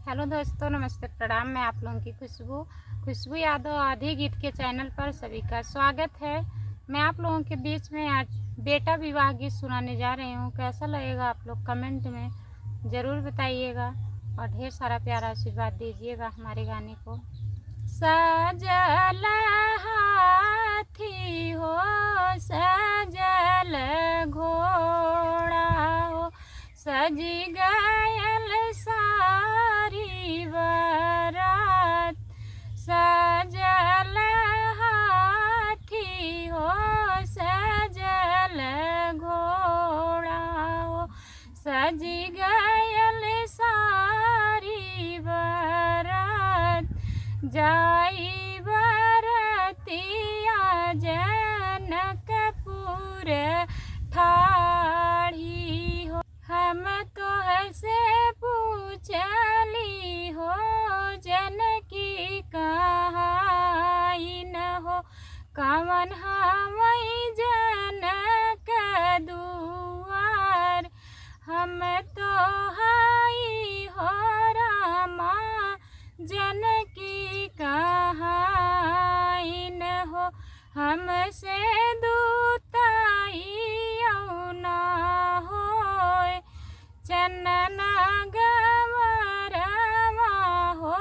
Hello दोस्तों, नमस्ते, प्रणाम। मैं आप लोगों की खुशबू यादव आधी गीत के चैनल पर सभी का स्वागत है। मैं आप लोगों के बीच में आज बेटा विवाह गीत सुनाने जा रही हूँ। कैसा लगेगा आप लोग कमेंट में ज़रूर बताइएगा और ढेर सारा प्यारा आशीर्वाद दीजिएगा हमारे गाने को। सजल हाथी हो, सजल घोड़ा हो, सजी गयल सारी बरात। सजल हाथी हो, सजल घोड़ा हो, सजी गयल सारी बरात। जाई बरतिया जनकपुर ठाढ़ी हो। हम तो ऐसे पूछली हो, जनकी कहाई न हो। कवन हवई जनक दुआर, हम तो हाई हो रामा, जनकी कहाई न हो। हमसे दूताई ना होय, चनन गवरवा हो,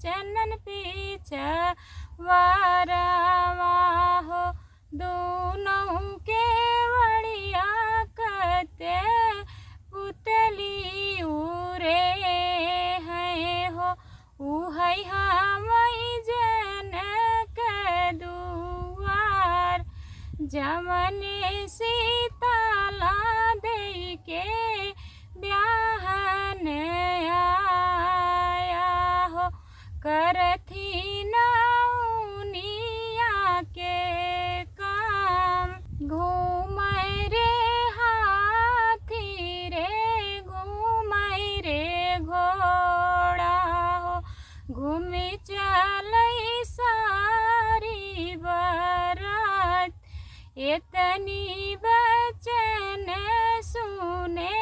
चनन पीछवरवा हो। दोनों के वड़िया कते पुतली उरे हैं हो। उहै हवई जनक दुआर, जवने सीताला दे के ब्याहन आया हो। करथी नौनिया के काम, घूमै रे हाथी रे, घूमै रे घोड़ा हो। घूमी चलै सारी बरात, इतनी बचन सुने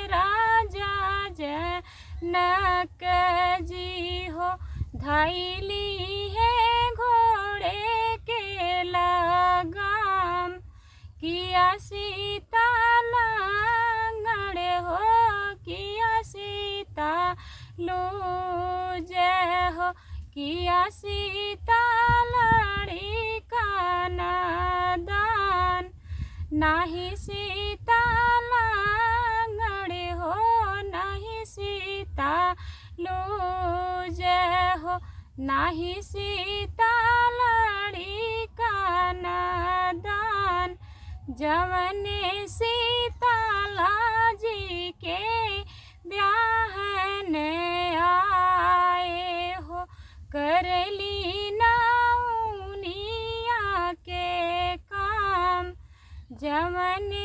राजा जनक जी हो। धैली है घोड़े के लगाम, किया सीता लांगड़ हो, किया सीता लूज हो। किया सीता लड़ी का नादान, नाही सीता लांगड़ हो, नाही सीता लूज हो। नाही सीता लड़ी का नादान, जवने सीताला जी के ब्याहन आए हो। करली नौनिया के काम, जवने